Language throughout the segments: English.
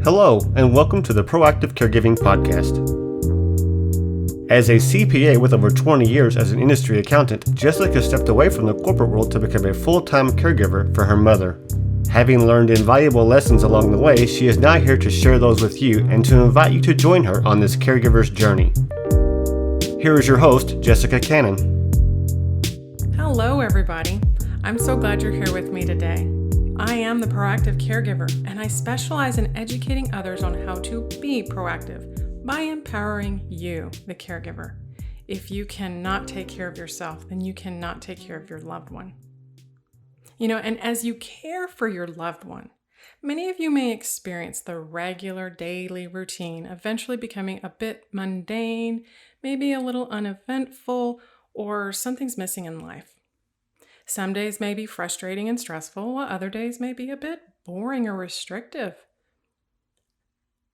Hello, and welcome to the Proactive Caregiving Podcast. As a CPA with over 20 years as an industry accountant, Jessica stepped away from the corporate world to become a full-time caregiver for her mother. Having learned invaluable lessons along the way, she is now here to share those with you and to invite you to join her on this caregiver's journey. Here is your host, Jessica Cannon. Hello, everybody. I'm so glad you're here with me today. I am the Proactive Caregiver, and I specialize in educating others on how to be proactive by empowering you, the caregiver. If you cannot take care of yourself, then you cannot take care of your loved one. And as you care for your loved one, many of you may experience the regular daily routine eventually becoming a bit mundane, maybe a little uneventful, or something's missing in life. Some days may be frustrating and stressful, while other days may be a bit boring or restrictive.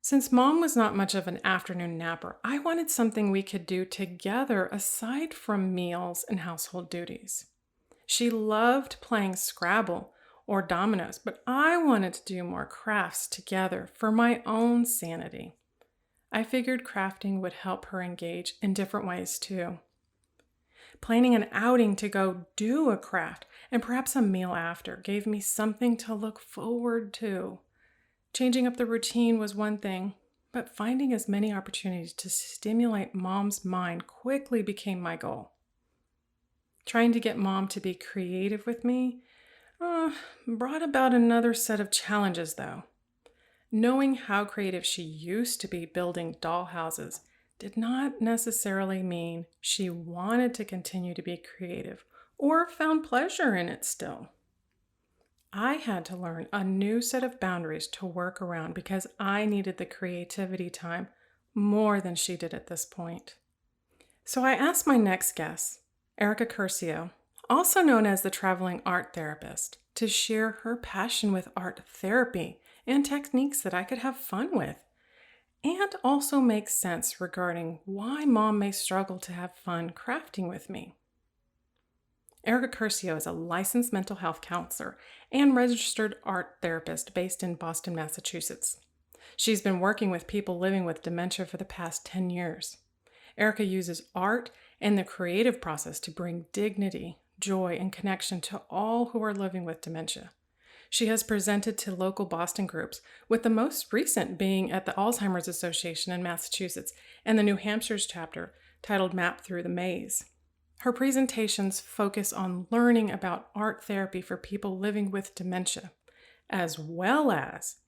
Since Mom was not much of an afternoon napper, I wanted something we could do together aside from meals and household duties. She loved playing Scrabble or dominos, but I wanted to do more crafts together for my own sanity. I figured crafting would help her engage in different ways too. Planning an outing to go do a craft and perhaps a meal after gave me something to look forward to. Changing up the routine was one thing, but finding as many opportunities to stimulate Mom's mind quickly became my goal. Trying to get Mom to be creative with me brought about another set of challenges though. Knowing how creative she used to be building dollhouses did not necessarily mean she wanted to continue to be creative or found pleasure in it still. I had to learn a new set of boundaries to work around because I needed the creativity time more than she did at this point. So I asked my next guest, Erica Curcio, also known as the traveling art therapist, to share her passion with art therapy and techniques that I could have fun with, and also make sense regarding why Mom may struggle to have fun crafting with me. Erica Curcio is a licensed mental health counselor and registered art therapist based in Boston, Massachusetts. She's been working with people living with dementia for the past 10 years. Erica uses art and the creative process to bring dignity, joy, and connection to all who are living with dementia. She has presented to local Boston groups, with the most recent being at the Alzheimer's Association in Massachusetts and the New Hampshire's chapter, titled Map Through the Maze. Her presentations focus on learning about art therapy for people living with dementia, as well as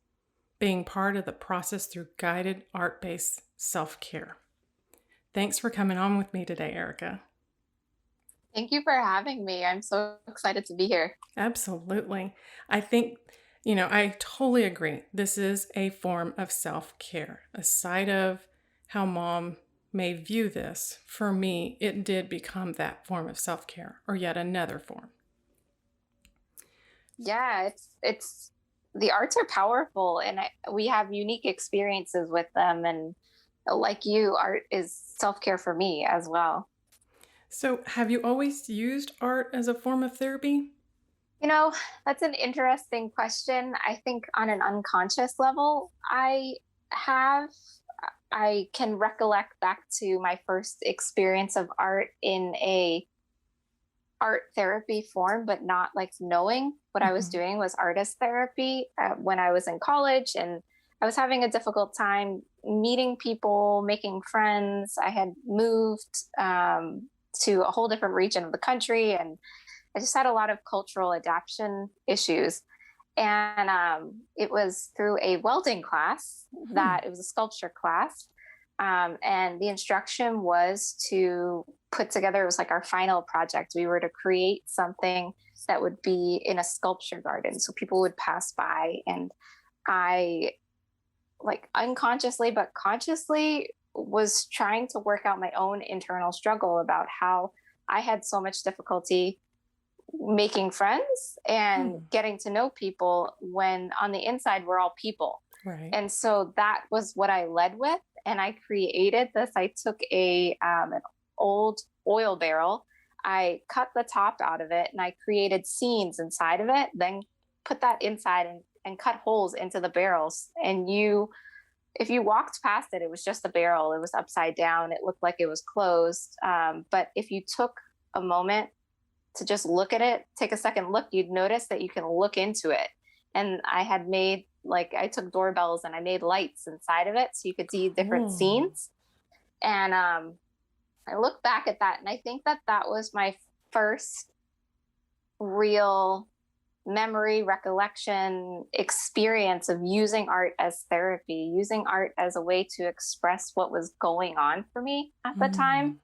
being part of the process through guided art-based self-care. Thanks for coming on with me today, Erica. Thank you for having me. I'm so excited to be here. Absolutely. I think, I totally agree. This is a form of self-care. Aside of how Mom may view this, for me, it did become that form of self-care, or yet another form. Yeah, it's the arts are powerful, and we have unique experiences with them. And like you, art is self-care for me as well. So have you always used art as a form of therapy? That's an interesting question. I think on an unconscious level, I can recollect back to my first experience of art in a art therapy form, but not like knowing what I was doing was artist therapy when I was in college, and I was having a difficult time meeting people, making friends. I had moved to a whole different region of the country, and I just had a lot of cultural adaptation issues. And it was through a welding class that it was a sculpture class. And the instruction was to put together, it was like our final project. We were to create something that would be in a sculpture garden. So people would pass by, and I, like, unconsciously but consciously, was trying to work out my own internal struggle about how I had so much difficulty making friends and getting to know people when on the inside we're all people. Right. And so that was what I led with. And I created this. I took an old oil barrel. I cut the top out of it and I created scenes inside of it, then put that inside and and cut holes into the barrels. And if you walked past it, it was just a barrel. It was upside down. It looked like it was closed. But if you took a moment to just look at it, take a second look, you'd notice that you can look into it. And I had made, like, I took doorbells and I made lights inside of it so you could see different scenes. And I look back at that, and I think that that was my first real memory, recollection, experience of using art as therapy, using art as a way to express what was going on for me at the time,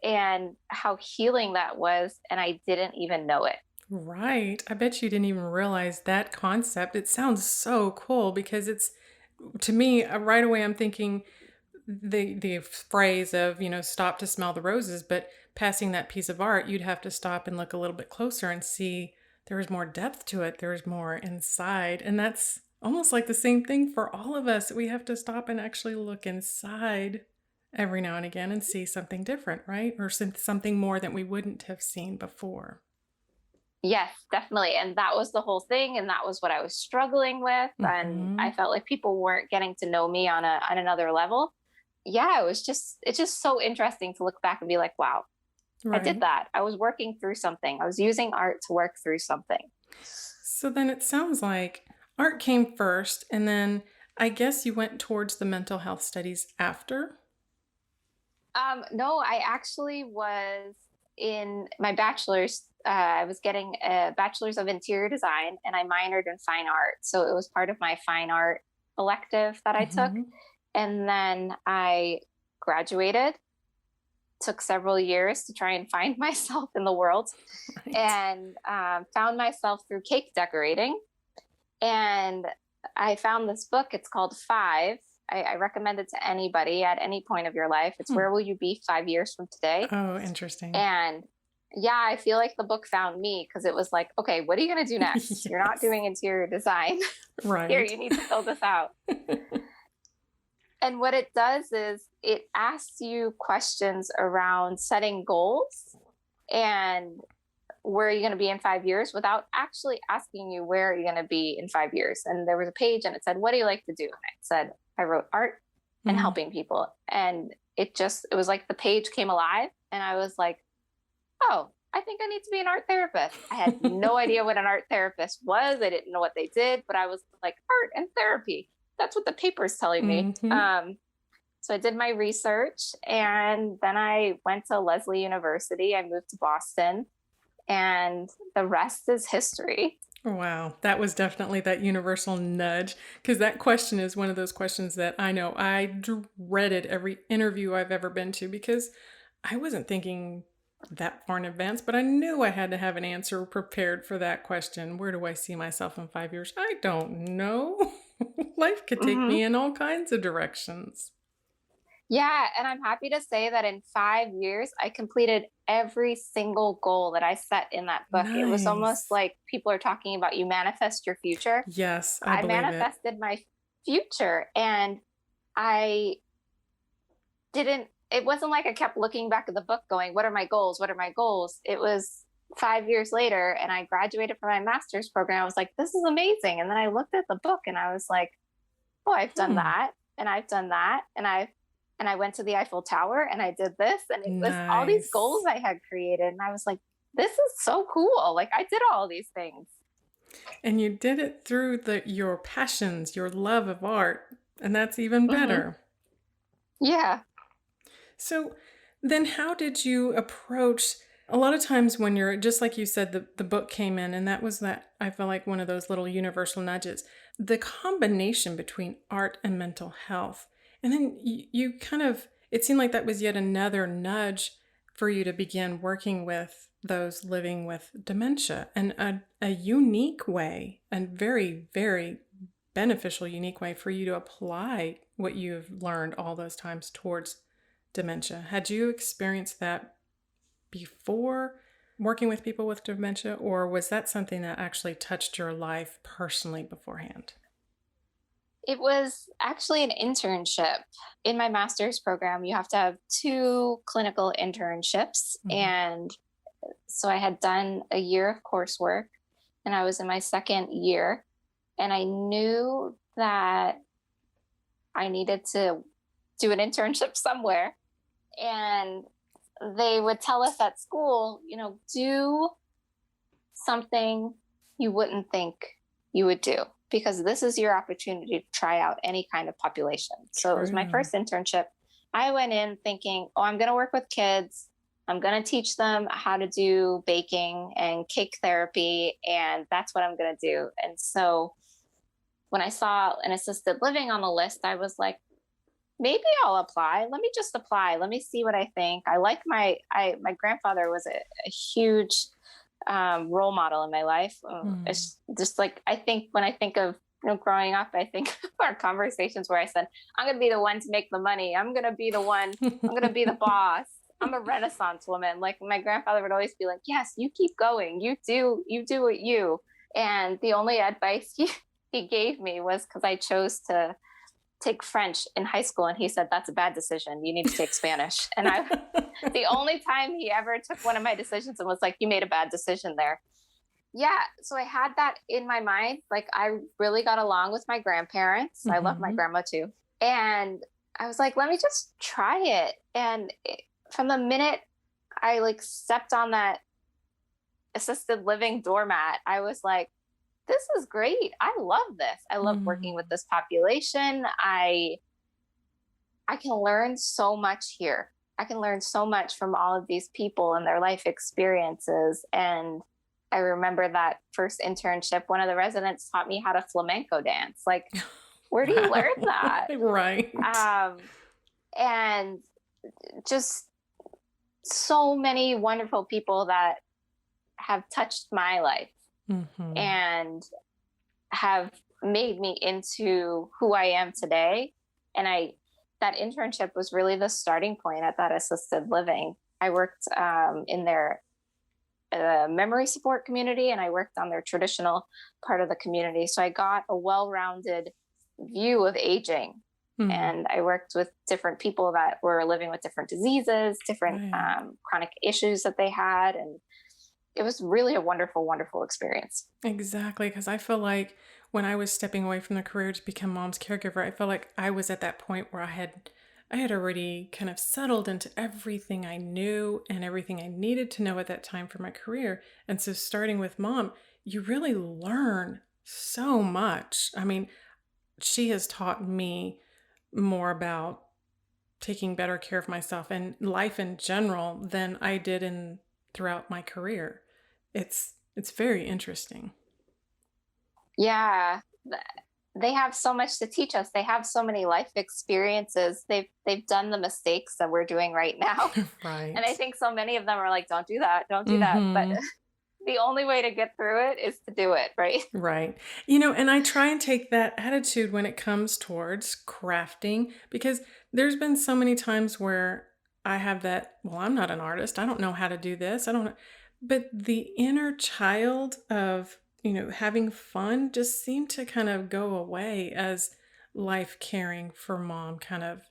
and how healing that was. And I didn't even know it. Right. I bet you didn't even realize that concept. It sounds so cool because it's, to me, right away, I'm thinking the phrase of, stop to smell the roses, but passing that piece of art, you'd have to stop and look a little bit closer and see there's more depth to it. There's more inside. And that's almost like the same thing for all of us. We have to stop and actually look inside every now and again and see something different, right? Or something more that we wouldn't have seen before. Yes, definitely. And that was the whole thing. And that was what I was struggling with. And I felt like people weren't getting to know me on another level. Yeah, it's just so interesting to look back and be like, wow, right. I did that. I was working through something. I was using art to work through something. So then it sounds like art came first, and then I guess you went towards the mental health studies after? No, I actually was in my bachelor's. I was getting a bachelor's of interior design, and I minored in fine art. So it was part of my fine art elective that I took. And then I graduated, took several years to try and find myself in the world, and found myself through cake decorating. And I found this book. It's called 5. I recommend it to anybody at any point of your life. It's Where Will You Be 5 years from today? Oh, interesting. And yeah, I feel like the book found me because it was like, okay, what are you going to do next? Yes. You're not doing interior design. Right. Here, you need to fill this out. And what it does is it asks you questions around setting goals and where are you going to be in 5 years without actually asking you where are you going to be in 5 years. And there was a page and it said, what do you like to do? And I said, I wrote art and helping people. And it was like the page came alive and I was like, oh, I think I need to be an art therapist. I had no idea what an art therapist was. I didn't know what they did, but I was like, art and therapy. That's what the paper's telling me. So I did my research and then I went to Lesley University. I moved to Boston and the rest is history. Wow. That was definitely that universal nudge, because that question is one of those questions that I know I dreaded every interview I've ever been to because I wasn't thinking that far in advance, but I knew I had to have an answer prepared for that question. Where do I see myself in 5 years? I don't know. Life could take me in all kinds of directions. Yeah. And I'm happy to say that in 5 years, I completed every single goal that I set in that book. Nice. It was almost like people are talking about you manifest your future. Yes, I manifested my future and it wasn't like I kept looking back at the book going, what are my goals? What are my goals? It was 5 years later and I graduated from my master's program. I was like, this is amazing. And then I looked at the book and I was like, oh, I've done that. And I've done that. And I went to the Eiffel Tower and I did this. And it was all these goals I had created. And I was like, this is so cool. Like I did all these things. And you did it through your passions, your love of art. And that's even better. Yeah. So then how did you approach, a lot of times when you're, just like you said, the book came in and I feel like one of those little universal nudges, the combination between art and mental health. And then you kind of, it seemed like that was yet another nudge for you to begin working with those living with dementia and a unique way, and very, very beneficial, unique way for you to apply what you've learned all those times towards dementia. Had you experienced that before working with people with dementia, or was that something that actually touched your life personally beforehand? It was actually an internship. In my master's program, you have to have 2 clinical internships. And so I had done a year of coursework and I was in my second year. And I knew that I needed to do an internship somewhere. And they would tell us at school, do something you wouldn't think you would do, because this is your opportunity to try out any kind of population. So it was my first internship. I went in thinking, oh, I'm going to work with kids. I'm going to teach them how to do baking and cake therapy, and that's what I'm going to do. And so when I saw an assisted living on the list, I was like, maybe I'll apply. Let me just apply. Let me see what I think. I like my grandfather was a huge role model in my life. It's just like, I think when I think of growing up, I think of our conversations where I said, I'm going to be the one to make the money. I'm going to be the one. I'm going to be the boss. I'm a Renaissance woman. Like my grandfather would always be like, yes, you keep going. You do what you. And the only advice he gave me was because I chose to take French in high school. And he said, that's a bad decision. You need to take Spanish. And the only time he ever took one of my decisions and was like, you made a bad decision there. Yeah. So I had that in my mind. Like I really got along with my grandparents. I love my grandma too. And I was like, let me just try it. And from the minute I stepped on that assisted living doormat, I was like, this is great. I love this. I love working with this population. I can learn so much here. I can learn so much from all of these people and their life experiences. And I remember that first internship, one of the residents taught me how to flamenco dance. Like, where do you learn that? Right. And just so many wonderful people that have touched my life and have made me into who I am today. And that internship was really the starting point at that assisted living. I worked in their memory support community, and I worked on their traditional part of the community. So I got a well-rounded view of aging. And I worked with different people that were living with different diseases, different chronic issues that they had. And it was really a wonderful, wonderful experience. Exactly. Because I feel like when I was stepping away from the career to become mom's caregiver, I felt like I was at that point where I had already kind of settled into everything I knew and everything I needed to know at that time for my career. And so starting with mom, you really learn so much. I mean, she has taught me more about taking better care of myself and life in general than I did throughout my career. It's very interesting. Yeah. They have so much to teach us. They have so many life experiences. They've done the mistakes that we're doing right now. Right. And I think so many of them are like, don't do that. Don't do that. But the only way to get through it is to do it, right? Right. And I try and take that attitude when it comes towards crafting, because there's been so many times where I have that, well, I'm not an artist. I don't know how to do this. I don't know. But the inner child of, having fun just seemed to kind of go away as life caring for mom kind of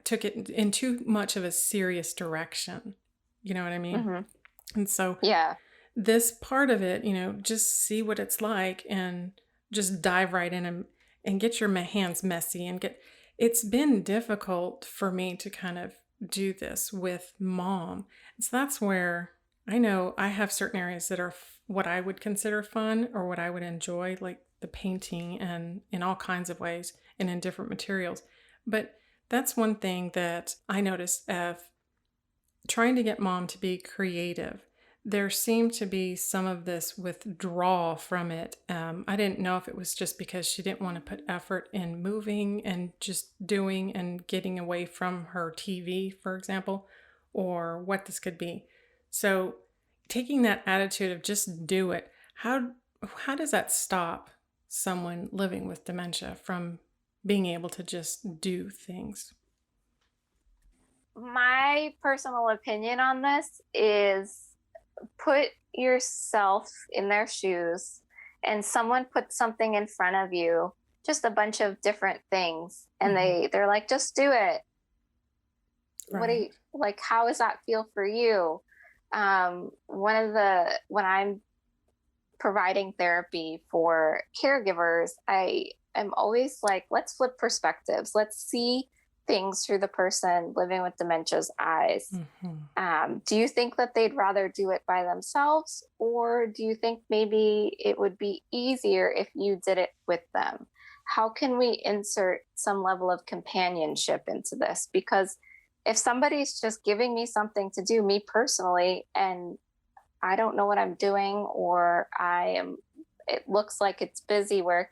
took it in too much of a serious direction. You know what I mean? And so, yeah. This part of it, just see what it's like and just dive right in and get your hands messy it's been difficult for me to kind of do this with mom. So that's where I know I have certain areas that are what I would consider fun or what I would enjoy, like the painting and in all kinds of ways and in different materials. But that's one thing that I noticed of trying to get mom to be creative. There seemed to be some of this withdrawal from it. I didn't know if it was just because she didn't want to put effort in moving and just doing and getting away from her TV, for example, or what this could be. So taking that attitude of just do it, how does that stop someone living with dementia from being able to just do things? My personal opinion on this is put yourself in their shoes and someone puts something in front of you, just a bunch of different things, and they're like, just do it. Right. How does that feel for you? When I'm providing therapy for caregivers, I am always like, let's flip perspectives. Let's see things through the person living with dementia's eyes. Do you think that they'd rather do it by themselves, or do you think maybe it would be easier if you did it with them? How can we insert some level of companionship into this? Because if somebody's just giving me something to do, me personally, and I don't know what I'm doing, or it looks like it's busy work,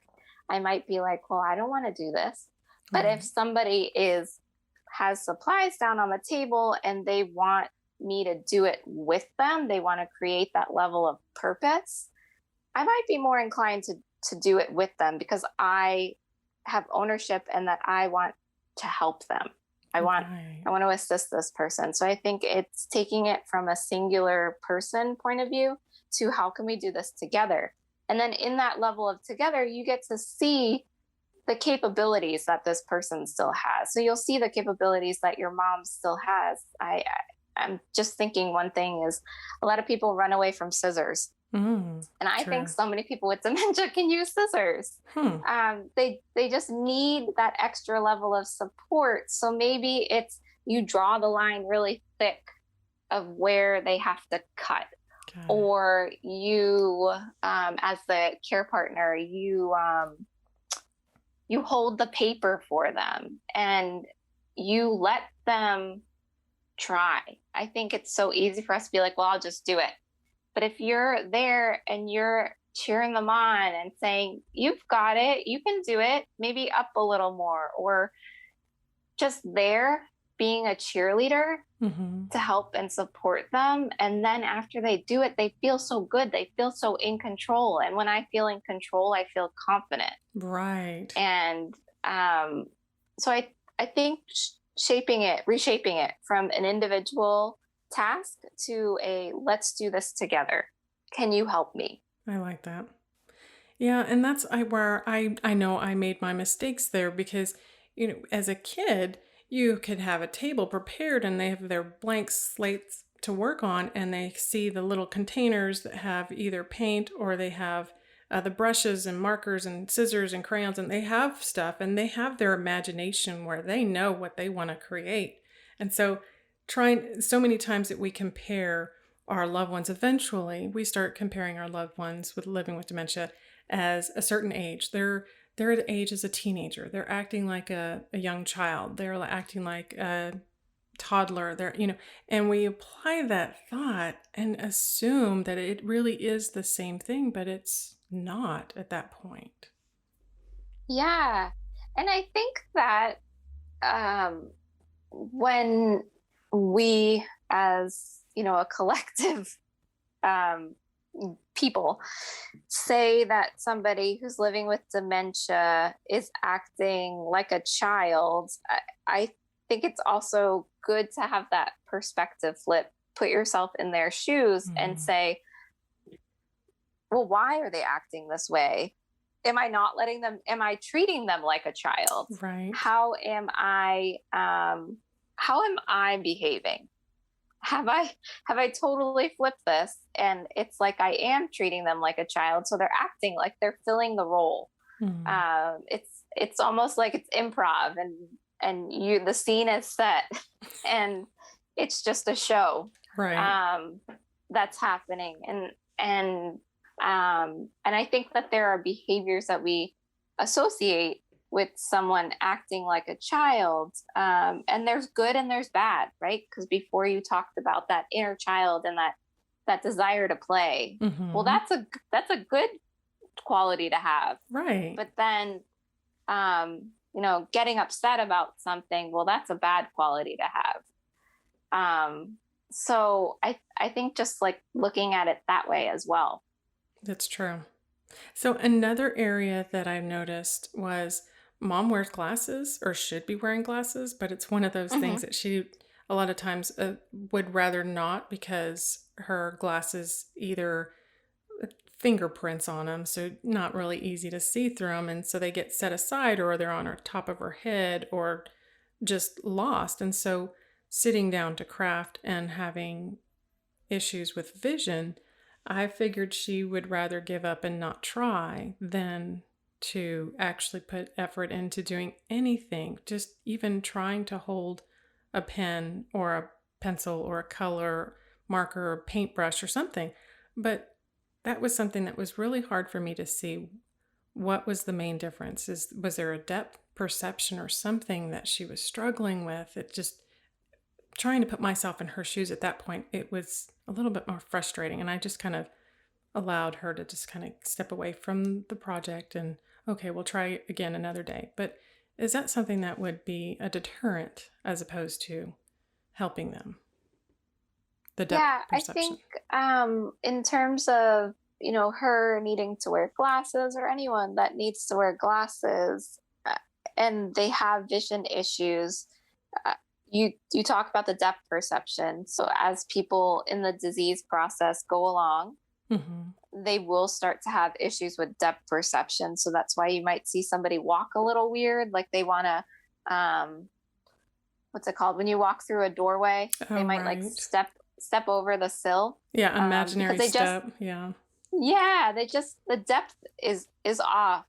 I might be like, well, I don't want to do this. But if somebody has supplies down on the table and they want me to do it with them, they want to create that level of purpose, I might be more inclined to do it with them, because I have ownership and that I want to help them. I want to assist this person. So I think it's taking it from a singular person point of view to how can we do this together? And then in that level of together, you get to see the capabilities that this person still has. So you'll see the capabilities that your mom still has. I'm just thinking one thing is a lot of people run away from scissors. And I think so many people with dementia can use scissors. They just need that extra level of support. So maybe it's you draw the line really thick of where they have to cut. Or you, as the care partner, you hold the paper for them and you let them try. I think it's so easy for us to be like, well, I'll just do it. But if you're there and you're cheering them on and saying, you've got it, you can do it, maybe up a little more, or just there being a cheerleader to help and support them. And then after they do it, they feel so good. They feel so in control. And when I feel in control, I feel confident. Right. And so I think reshaping it from an individual task to a let's do this together. Can you help me? I like that. Yeah, and that's where I know I made my mistakes there, because as a kid, you could have a table prepared and they have their blank slates to work on, and they see the little containers that have either paint, or they have the brushes and markers and scissors and crayons, and they have stuff and they have their imagination where they know what they want to create. And so so many times that we compare our loved ones, eventually we start comparing our loved ones with living with dementia as a certain age. They're at age as a teenager. They're acting like a young child. They're acting like a toddler. And we apply that thought and assume that it really is the same thing, but it's not at that point. Yeah. And I think that when we, as a collective people, say that somebody who's living with dementia is acting like a child, I think it's also good to have that perspective flip, put yourself in their shoes and say, well, why are they acting this way? Am I treating them like a child? Right. How am I behaving? Have I totally flipped this? And it's like I am treating them like a child, so they're acting like they're filling the role. It's almost like it's improv, and the scene is set, and it's just a show, right? That's happening, and I think that there are behaviors that we associate with someone acting like a child. And there's good and there's bad, right? Because before you talked about that inner child and that desire to play. Well, that's a good quality to have. Right. But then, getting upset about something, well, that's a bad quality to have. So I think just like looking at it that way as well. That's true. So another area that I noticed was Mom wears glasses, or should be wearing glasses, but it's one of those things that she a lot of times would rather not, because her glasses either fingerprints on them, so not really easy to see through them, and so they get set aside, or they're on her top of her head, or just lost. And so sitting down to craft and having issues with vision, I figured she would rather give up and not try than to actually put effort into doing anything, just even trying to hold a pen or a pencil or a color marker or paintbrush or something. But that was something that was really hard for me to see. What was the main difference? Was there a depth perception or something that she was struggling with? It just trying to put myself in her shoes at that point, it was a little bit more frustrating. And I just kind of allowed her to just kind of step away from the project and, okay, we'll try again another day. But is that something that would be a deterrent as opposed to helping them? The depth Yeah, I perception. think in terms of, her needing to wear glasses or anyone that needs to wear glasses and they have vision issues, uh, you talk about the depth perception. So as people in the disease process go along, Mm-hmm. they will start to have issues with depth perception. So that's why you might see somebody walk a little weird, like they want to, what's it called? When you walk through a doorway, they Oh, might like right. step over the sill, Yeah, because imaginary they just, step. Yeah. yeah, the depth is off.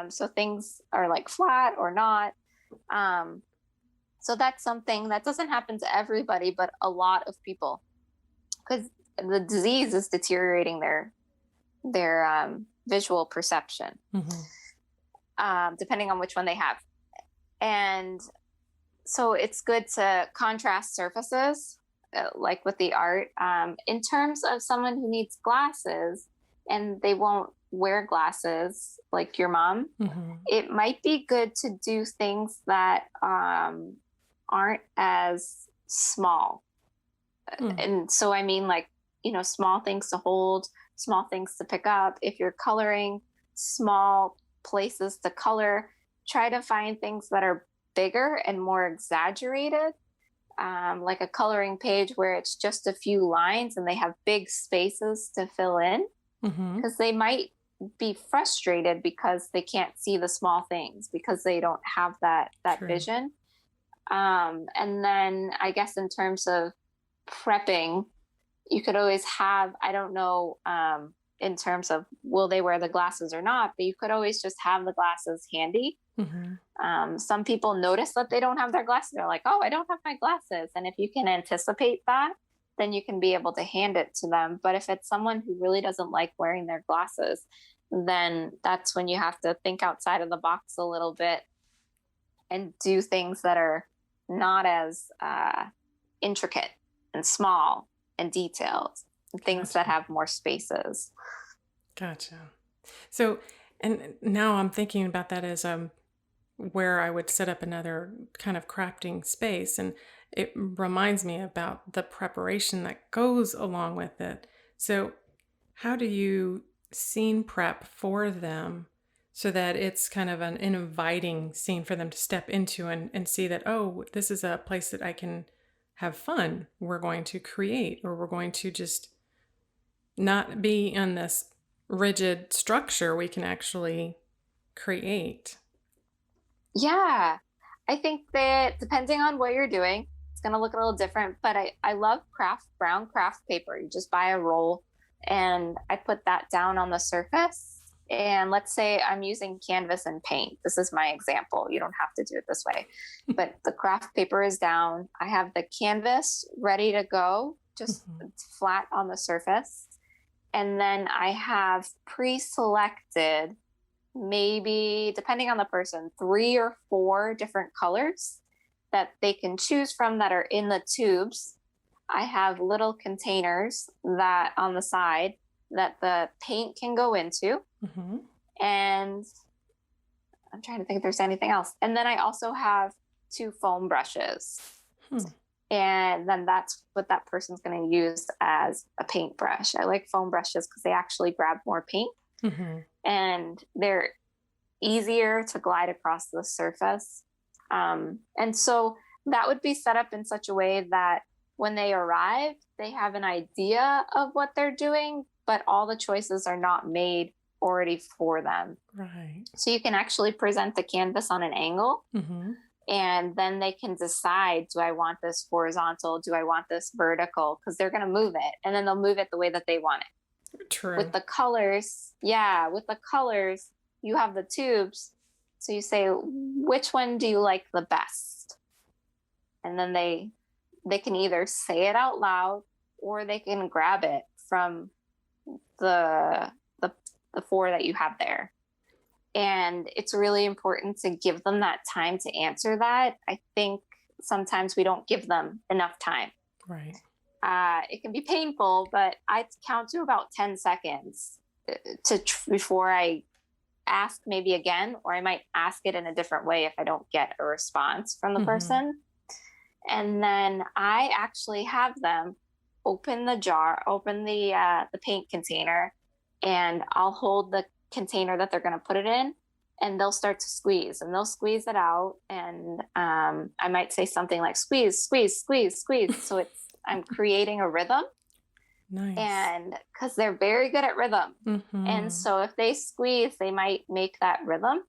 So things are like flat or not. Um, so that's something that doesn't happen to everybody, but a lot of people, because the disease is deteriorating their visual perception, Mm-hmm. depending on which one they have. And so it's good to contrast surfaces, like with the art. In terms of someone who needs glasses and they won't wear glasses, like your mom, Mm-hmm. it might be good to do things that aren't as small. Mm. And so, I mean, like, small things to hold, small things to pick up. If you're coloring, small places to color, try to find things that are bigger and more exaggerated, like a coloring page where it's just a few lines and they have big spaces to fill in, Mm-hmm. because they might be frustrated because they can't see the small things because they don't have that True. vision. And then I guess in terms of prepping, you could always have, I don't know, in terms of will they wear the glasses or not, but you could always just have the glasses handy. Mm-hmm. Some people notice that they don't have their glasses. They're like, oh, I don't have my glasses. And if you can anticipate that, then you can be able to hand it to them. But if it's someone who really doesn't like wearing their glasses, then that's when you have to think outside of the box a little bit and do things that are not as intricate and small and detailed, and things that Gotcha. have more spaces. Gotcha. So, and now I'm thinking about that as where I would set up another kind of crafting space, and it reminds me about the preparation that goes along with it. So, how do you scene prep for them so that it's kind of an inviting scene for them to step into and see that, oh, this is a place that I can have fun. We're going to create, or we're going to just not be in this rigid structure. We can actually create. Yeah, I think that depending on what you're doing, it's going to look a little different. But I love brown craft paper. You just buy a roll and I put that down on the surface. And let's say I'm using canvas and paint. This is my example. You don't have to do it this way. But the craft paper is down. I have the canvas ready to go, just Mhm. flat on the surface. And then I have pre-selected, maybe depending on the person, 3 or 4 different colors that they can choose from that are in the tubes. I have little containers that on the side that the paint can go into. Mm-hmm. And I'm trying to think if there's anything else. And then I also have 2 foam brushes. Hmm. And then that's what that person's going to use as a paintbrush. I like foam brushes because they actually grab more paint Mm-hmm. and they're easier to glide across the surface. And so that would be set up in such a way that when they arrive, they have an idea of what they're doing, but all the choices are not made already for them. Right. So you can actually present the canvas on an angle. Mm-hmm. And then they can decide, do I want this horizontal? Do I want this vertical? Because they're going to move it. And then they'll move it the way that they want it. True. With the colors, you have the tubes. So you say, which one do you like the best? And then they can either say it out loud or they can grab it from the four that you have there. And it's really important to give them that time to answer that. I think sometimes we don't give them enough time. Right. It can be painful, but I count to about 10 seconds before I ask maybe again, or I might ask it in a different way if I don't get a response from the person. And then I actually have them open the paint container, and I'll hold the container that they're going to put it in, and they'll start to squeeze, and they'll squeeze it out. And I might say something like squeeze, squeeze, squeeze, squeeze. So I'm creating a rhythm. Nice. And because they're very good at rhythm. And so if they squeeze, they might make that rhythm.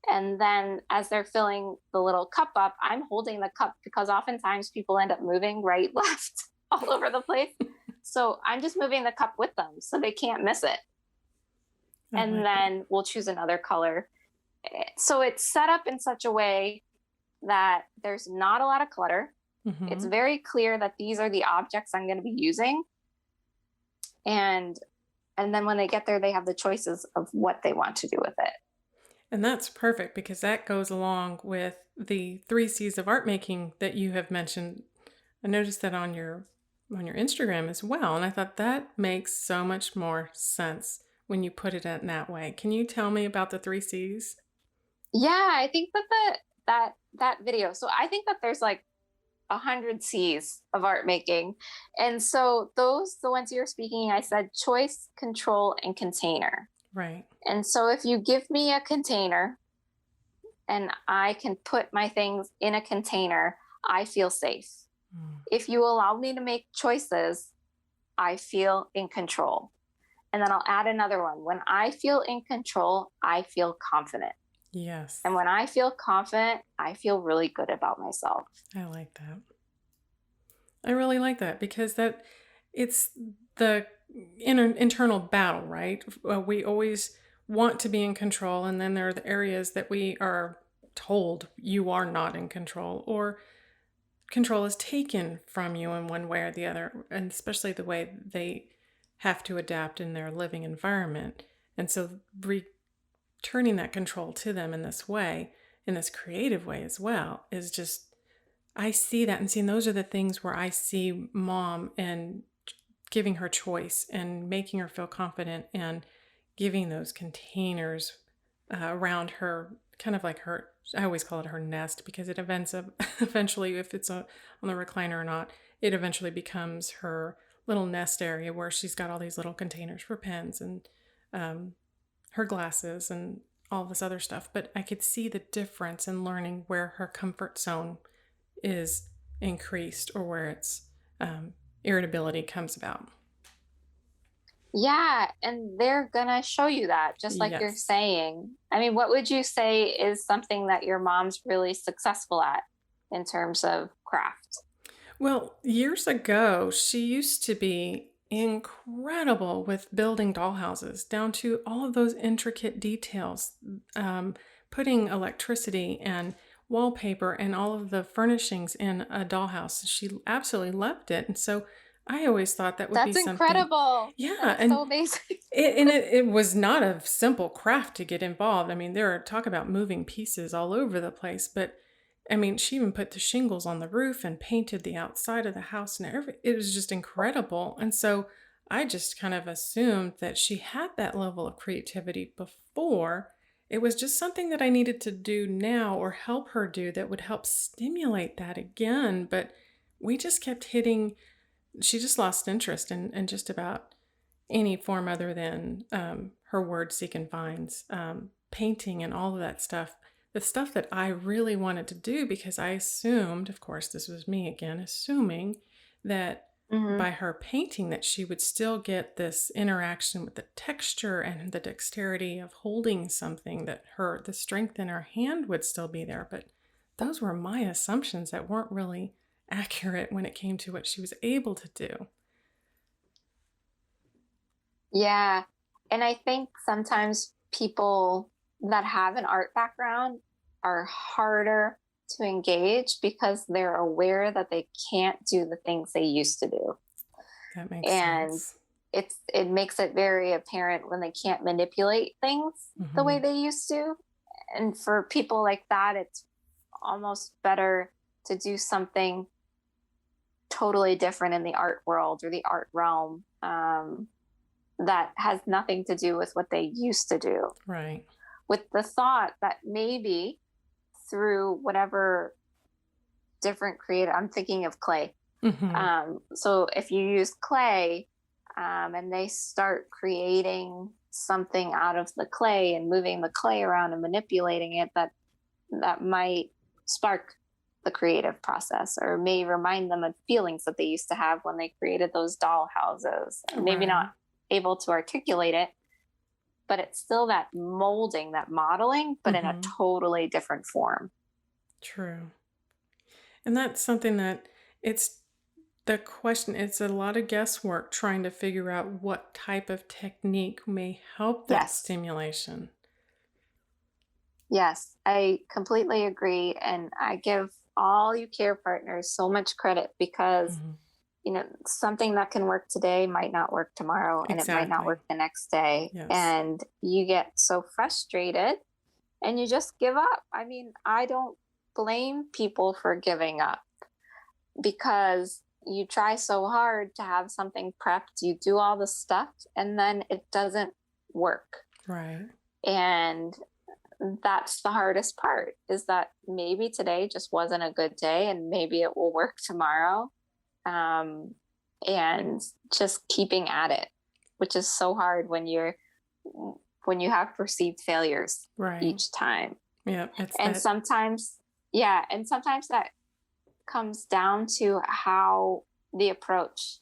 And then as they're filling the little cup up, I'm holding the cup, because oftentimes people end up moving right, left, all over the place. So I'm just moving the cup with them so they can't miss it. And then we'll choose another color. So it's set up in such a way that there's not a lot of clutter. It's very clear that these are the objects I'm going to be using. And then when they get there, they have the choices of what they want to do with it. And that's perfect, because that goes along with the 3 C's of art making that you have mentioned. I noticed that on your Instagram as well. And I thought that makes so much more sense when you put it in that way. Can you tell me about the 3 C's? Yeah, I think that video. So I think that there's like 100 C's of art making. And so the ones you're speaking, I said choice, control, and container. Right. And so if you give me a container and I can put my things in a container, I feel safe. If you allow me to make choices, I feel in control. And then I'll add another one. When I feel in control, I feel confident. Yes. And when I feel confident, I feel really good about myself. I like that. I really like that, because it's the internal battle, right? We always want to be in control, and then there are the areas that we are told you are not in control, or control is taken from you in one way or the other, and especially the way they have to adapt in their living environment. And so returning that control to them in this way, in this creative way as well, is just, I see that, and seeing those are the things where I see mom and giving her choice and making her feel confident and giving those containers around her, kind of like her, I always call it her nest, because it eventually, if it's on the recliner or not, it eventually becomes her little nest area where she's got all these little containers for pens and her glasses and all this other stuff. But I could see the difference in learning where her comfort zone is increased, or where its irritability comes about. Yeah, and they're gonna show you that, just like you're saying. I mean, what would you say is something that your mom's really successful at in terms of craft? Well, years ago, she used to be incredible with building dollhouses, down to all of those intricate details, putting electricity and wallpaper and all of the furnishings in a dollhouse. She absolutely loved it. And so I always thought that would be something. That's incredible. Yeah. That's And so amazing. it was not a simple craft to get involved. I mean, talk about moving pieces all over the place. But I mean, she even put the shingles on the roof and painted the outside of the house, and it was just incredible. And so I just kind of assumed that she had that level of creativity before. It was just something that I needed to do now, or help her do, that would help stimulate that again. But we just kept she just lost interest in just about any form other than her word seek and finds, painting and all of that stuff. The stuff that I really wanted to do, because I assumed, of course, this was me again, assuming that by her painting that she would still get this interaction with the texture and the dexterity of holding something, that the strength in her hand would still be there. But those were my assumptions that weren't really accurate when it came to what she was able to do. Yeah. And I think sometimes people that have an art background are harder to engage because they're aware that they can't do the things they used to do. That makes And sense. it makes it very apparent when they can't manipulate things the way Hmm. they used to. And for people like that, it's almost better to do something totally different in the art world or the art realm, that has nothing to do with what they used to do, Right. with the thought that maybe through whatever different creative, I'm thinking of clay. Hmm. So if you use clay, and they start creating something out of the clay and moving the clay around and manipulating it, that might spark the creative process or may remind them of feelings that they used to have when they created those doll houses. Maybe not Right. able to articulate it, but it's still that molding, that modeling, but in a Hmm. totally different form. True. And that's something that it's the question, it's a lot of guesswork trying to figure out what type of technique may help that Yes. stimulation. Yes, I completely agree. And I give all you care partners so much credit because, Hmm. something that can work today might not work tomorrow and it might not Exactly. work the next day. Yes. And you get so frustrated and you just give up. I mean, I don't blame people for giving up because you try so hard to have something prepped, you do all the stuff, and then it doesn't work. Right. And that's the hardest part, is that maybe today just wasn't a good day and maybe it will work tomorrow. Um, and just keeping at it, which is so hard when you have perceived failures Right. each time. Yeah. It's And that. sometimes, yeah, and sometimes that comes down to how the approach,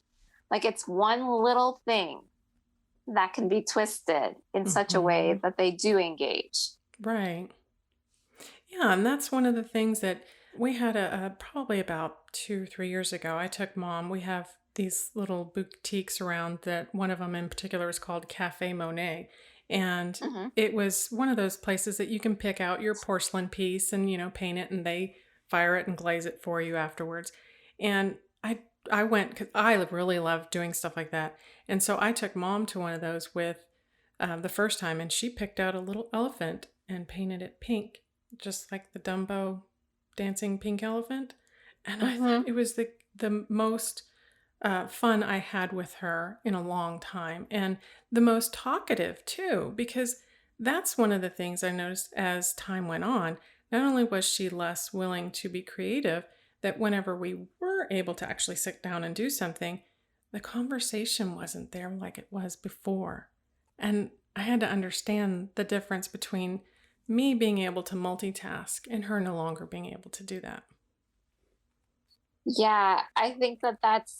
like it's one little thing that can be twisted in such a way Hmm. that they do engage. Right. Yeah. And that's one of the things that we had probably about 2 or 3 years ago. I took mom. We have these little boutiques around that one of them in particular is called Cafe Monet. And Hmm. it was one of those places that you can pick out your porcelain piece and, paint it and they fire it and glaze it for you afterwards. And I went because I really love doing stuff like that. And so I took mom to one of those with the first time and she picked out a little elephant and painted it pink, just like the Dumbo dancing pink elephant. And I thought Hmm. it was the most fun I had with her in a long time, and the most talkative too, because that's one of the things I noticed as time went on. Not only was she less willing to be creative, that whenever we were able to actually sit down and do something, the conversation wasn't there like it was before. And I had to understand the difference between me being able to multitask and her no longer being able to do that. Yeah, I think that that's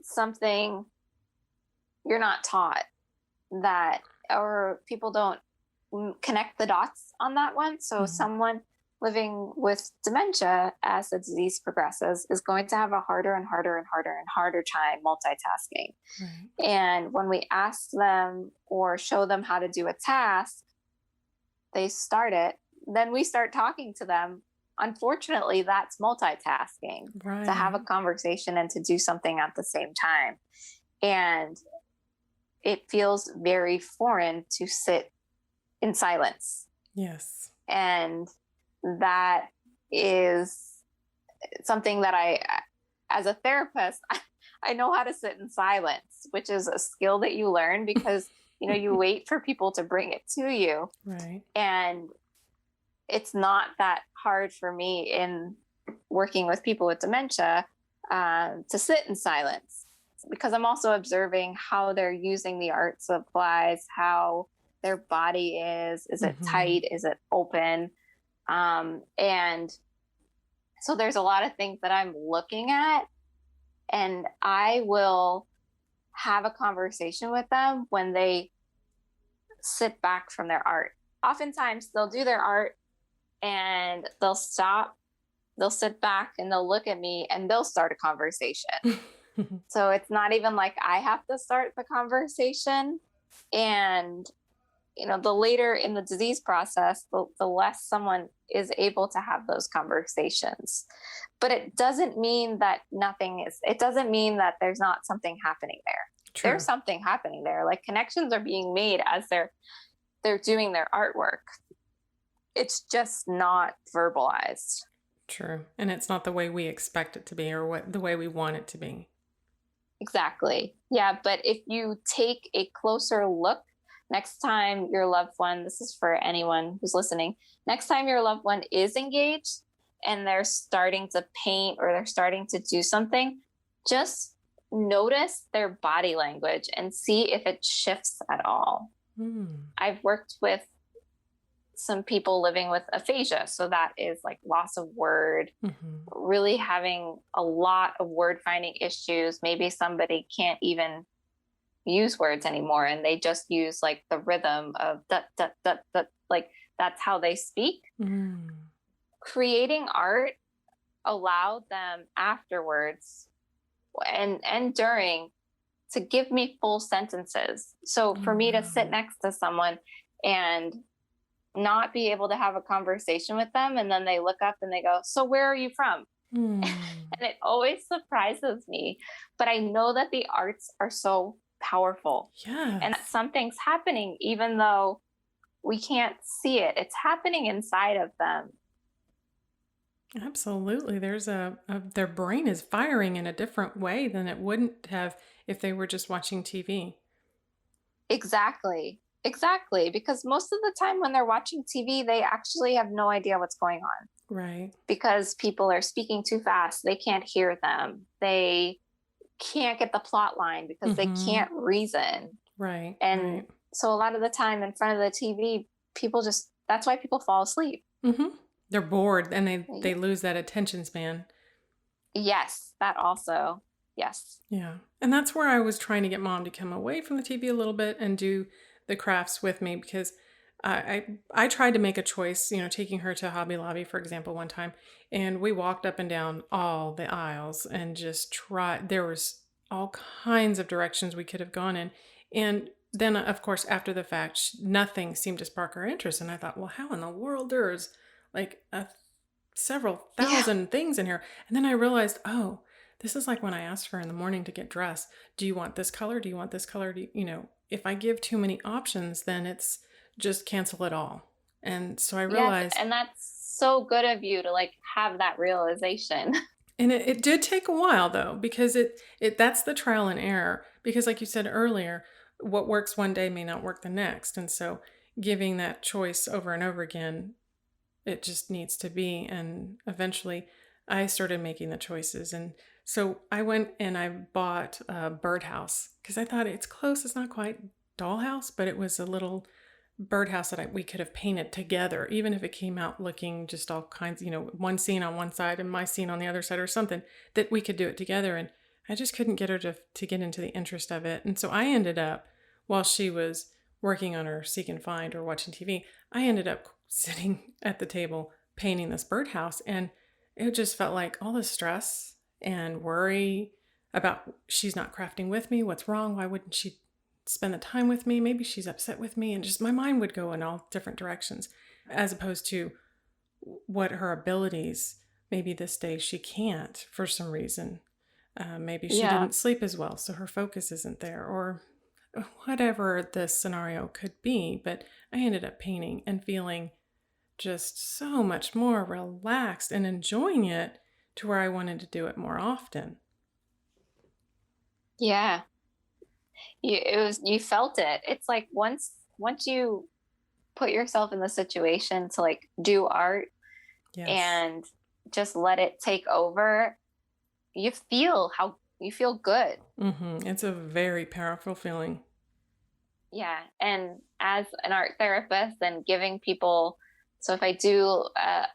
something you're not taught, that, or people don't connect the dots on that one. So Mhm. someone living with dementia as the disease progresses is going to have a harder and harder and harder and harder time multitasking. Right. And when we ask them or show them how to do a task, they start it, then we start talking to them. Unfortunately, that's multitasking, to have a Right. conversation and to do something at the same time. And it feels very foreign to sit in silence. Yes. And that is something that as a therapist, I know how to sit in silence, which is a skill that you learn because, you wait for people to bring it to you. Right. And it's not that hard for me in working with people with dementia, to sit in silence, because I'm also observing how they're using the art supplies, how their body is it Hmm. tight, is it open, and so there's a lot of things that I'm looking at, and I will have a conversation with them when they sit back from their art. Oftentimes they'll do their art and they'll stop, they'll sit back and they'll look at me and they'll start a conversation. So it's not even like I have to start the conversation. And, the later in the disease process, the less someone is able to have those conversations. But it doesn't mean that it doesn't mean that there's not something happening there. There's True. something happening there. Like, connections are being made as they're doing their artwork. It's just not verbalized. True. And it's not the way we expect it to be or the way we want it to be. Exactly. Yeah. But if you take a closer look next time your loved one, this is for anyone who's listening, next time your loved one is engaged and they're starting to paint or they're starting to do something, just notice their body language and see if it shifts at all. I've worked with some people living with aphasia. So that is like loss of word, really having a lot of word finding issues. Maybe somebody can't even use words anymore and they just use like the rhythm of dut, dut, dut, dut, like that's how they speak. Creating art allowed them afterwards and during to give me full sentences. So for me to sit next to someone and not be able to have a conversation with them, and then they look up and they go, "So where are you from?" And it always surprises me. But I know that the arts are so powerful. Yeah. And that something's happening, even though we can't see it. It's happening inside of them. Absolutely. There's their brain is firing in a different way than it wouldn't have if they were just watching TV. Exactly. Exactly. Because most of the time when they're watching TV, they actually have no idea what's going on. Right. Because people are speaking too fast. They can't hear them. They can't get the plot line because they can't reason. Right. And so a lot of the time in front of the TV, that's why people fall asleep. They're bored and they lose that attention span. Yes, that also. Yes. Yeah. And that's where I was trying to get Mom to come away from the TV a little bit and do the crafts with me, because I tried to make a choice, taking her to Hobby Lobby, for example, one time, and we walked up and down all the aisles and just tried. There was all kinds of directions we could have gone in. And then, of course, after the fact, nothing seemed to spark her interest. And I thought, well, how in the world? There's like several thousand things in here. And then I realized, oh, this is like when I asked her in the morning to get dressed. Do you want this color? Do you want this color? If I give too many options, then it's just cancel it all. And so I realized. Yes, and that's so good of you to like have that realization. And it did take a while though, because that's the trial and error. Because like you said earlier, what works one day may not work the next. And so giving that choice over and over again, it just needs to be. And eventually I started making the choices. And so I went and I bought a birdhouse because I thought it's close. It's not quite dollhouse, but it was a little birdhouse that we could have painted together, even if it came out looking just all kinds, one scene on one side and my scene on the other side or something, that we could do it together. And I just couldn't get her to get into the interest of it. And so I ended up, while she was working on her seek and find or watching TV, I ended up sitting at the table painting this birdhouse. And it just felt like all the stress and worry about she's not crafting with me. What's wrong? Why wouldn't she spend the time with me? Maybe she's upset with me. And just my mind would go in all different directions, as opposed to what her abilities. Maybe this day she can't for some reason. Maybe she didn't sleep as well, so her focus isn't there, or whatever the scenario could be. But I ended up painting and feeling just so much more relaxed and enjoying it to where I wanted to do it more often. Yeah. You felt it. It's like once you put yourself in the situation to like do art and just let it take over, you feel good. It's a very powerful feeling. Yeah. And as an art therapist and giving people, so if I do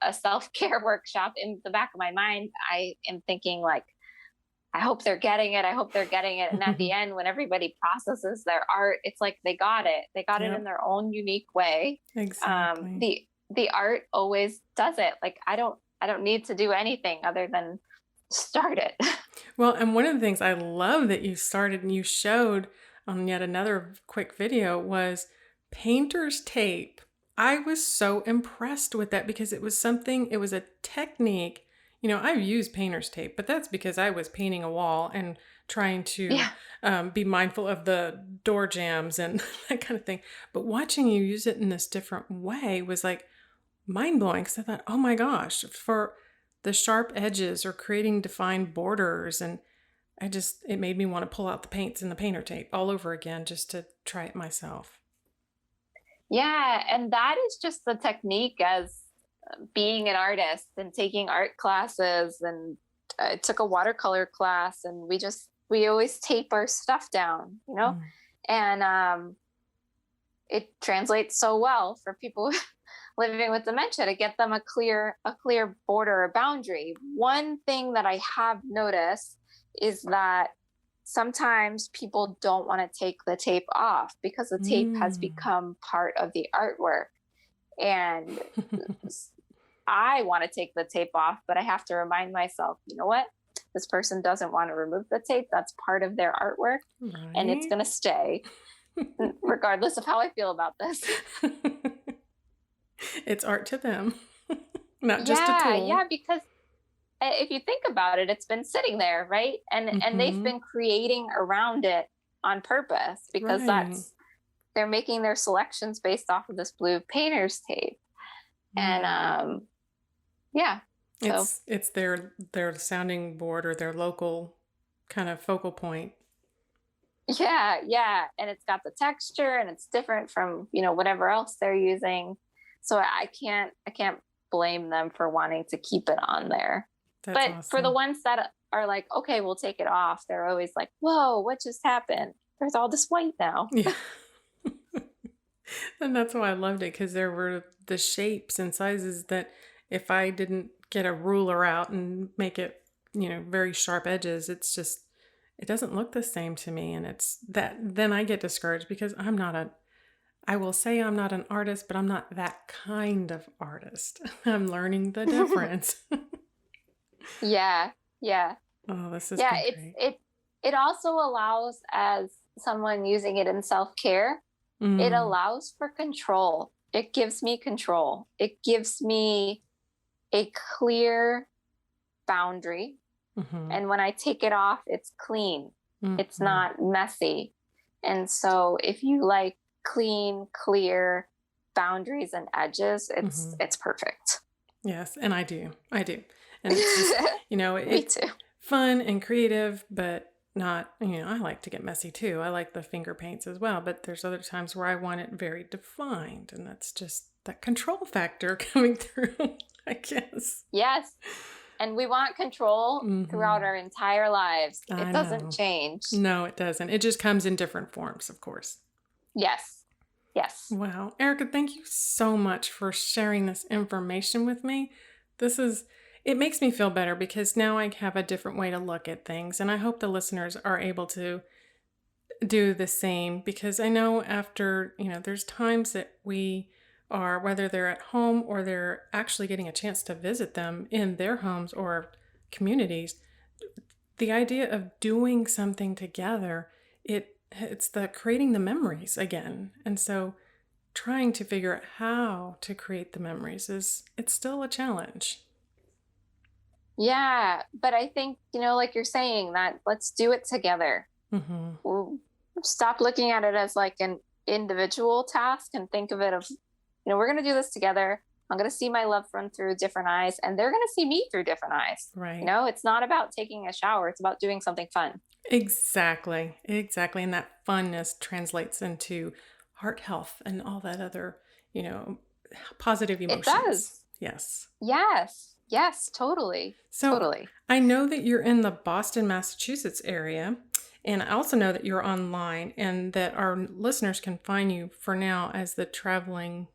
a self-care workshop, in the back of my mind, I am thinking like, I hope they're getting it. I hope they're getting it. And at the end, when everybody processes their art, it's like they got it. They got it in their own unique way. Exactly. The art always does it. Like I don't need to do anything other than start it. Well, and one of the things I love that you started and you showed on yet another quick video was painter's tape. I was so impressed with that because it was a technique. I've used painter's tape, but that's because I was painting a wall and trying to be mindful of the door jambs and that kind of thing. But watching you use it in this different way was like mind blowing because I thought, oh my gosh, for the sharp edges or creating defined borders. And it made me want to pull out the paints and the painter tape all over again just to try it myself. Yeah. And that is just the technique as being an artist and taking art classes. And I took a watercolor class, and we always tape our stuff down, and it translates so well for people living with dementia to get them a clear border or boundary. One thing that I have noticed is that sometimes people don't want to take the tape off because the tape has become part of the artwork. And I want to take the tape off, but I have to remind myself, you know what? This person doesn't want to remove the tape. That's part of their artwork, and it's going to stay regardless of how I feel about this. It's art to them, not just a tool. Yeah, because if you think about it, it's been sitting there, right? And they've been creating around it on purpose because they're making their selections based off of this blue painter's tape. And it's their sounding board or their local kind of focal point. Yeah, and it's got the texture and it's different from whatever else they're using. So I can't blame them for wanting to keep it on there. That's but awesome. For the ones that are like, okay, we'll take it off, they're always like, whoa, what just happened? There's all this white now. Yeah. And that's why I loved it, because there were the shapes and sizes that if I didn't get a ruler out and make it, very sharp edges, it doesn't look the same to me. And it's that then I get discouraged because I will say I'm not an artist, but I'm not that kind of artist. I'm learning the difference. Yeah. Oh, this is great. It also allows, as someone using it in self-care, it allows for control. It gives me control. It gives me a clear boundary. And when I take it off, it's clean. It's not messy. And so if you like clean, clear boundaries and edges, it's perfect. Yes, and I do. And it's just, Me too. Fun and creative, but not, I like to get messy too. I like the finger paints as well, but there's other times where I want it very defined, and that's just that control factor coming through, I guess. Yes. And we want control throughout our entire lives. It doesn't change. No, it doesn't. It just comes in different forms, of course. Yes. Wow. Erica, thank you so much for sharing this information with me. It makes me feel better because now I have a different way to look at things. And I hope the listeners are able to do the same, because I know after, there's times that we are, whether they're at home or they're actually getting a chance to visit them in their homes or communities, the idea of doing something together, it's the creating the memories again. And so trying to figure out how to create the memories it's still a challenge. Yeah, but I think, like you're saying, that let's do it together. We'll stop looking at it as like an individual task and think of it of, we're going to do this together. I'm going to see my loved one through different eyes, and they're going to see me through different eyes. Right. It's not about taking a shower. It's about doing something fun. Exactly. And that funness translates into heart health and all that other, positive emotions. It does. Yes, totally. So totally. I know that you're in the Boston, Massachusetts area, and I also know that you're online and that our listeners can find you for now as the traveling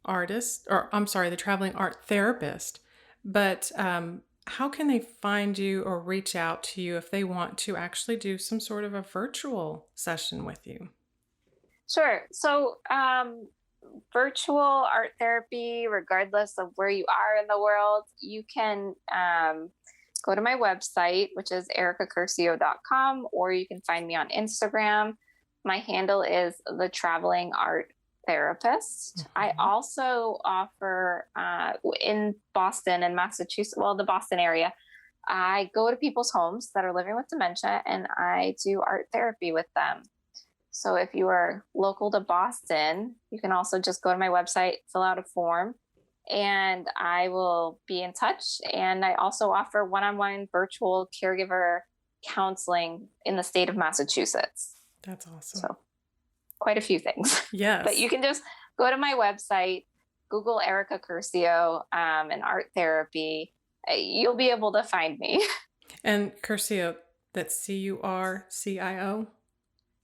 the traveling art therapist. But how can they find you or reach out to you if they want to actually do some sort of a virtual session with you? Sure. So virtual art therapy, regardless of where you are in the world, you can go to my website, which is ericacurcio.com, or you can find me on Instagram. My handle is the Traveling Art Therapist. I also offer in Boston and Massachusetts, well, the Boston area, I go to people's homes that are living with dementia and I do art therapy with them. So if you are local to Boston, you can also just go to my website, fill out a form, and I will be in touch. And I also offer one-on-one virtual caregiver counseling in the state of Massachusetts. That's awesome. So quite a few things. Yes. But you can just go to my website, Google Erica Curcio and art therapy. You'll be able to find me. And Curcio, that's Curcio?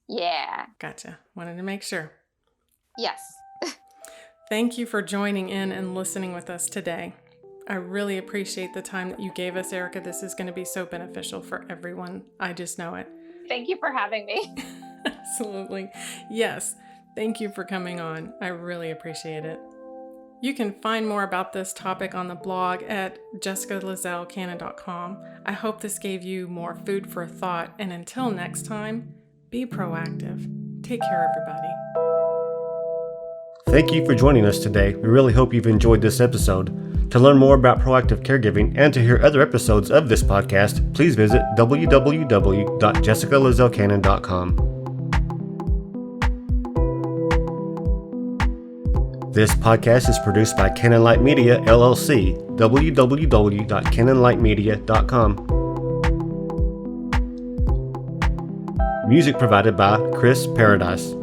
Yeah. Gotcha. Wanted to make sure. Yes. Thank you for joining in and listening with us today. I really appreciate the time that you gave us, Erica. This is going to be so beneficial for everyone. I just know it. Thank you for having me. Absolutely. Yes. Thank you for coming on. I really appreciate it. You can find more about this topic on the blog at jessicalazellcannon.com. I hope this gave you more food for thought. And until next time, be proactive. Take care, everybody. Thank you for joining us today. We really hope you've enjoyed this episode. To learn more about proactive caregiving and to hear other episodes of this podcast, please visit www.jessicalazellcannon.com. This podcast is produced by Cannon Light Media, LLC, www.cannonlightmedia.com. Music provided by Chris Paradise.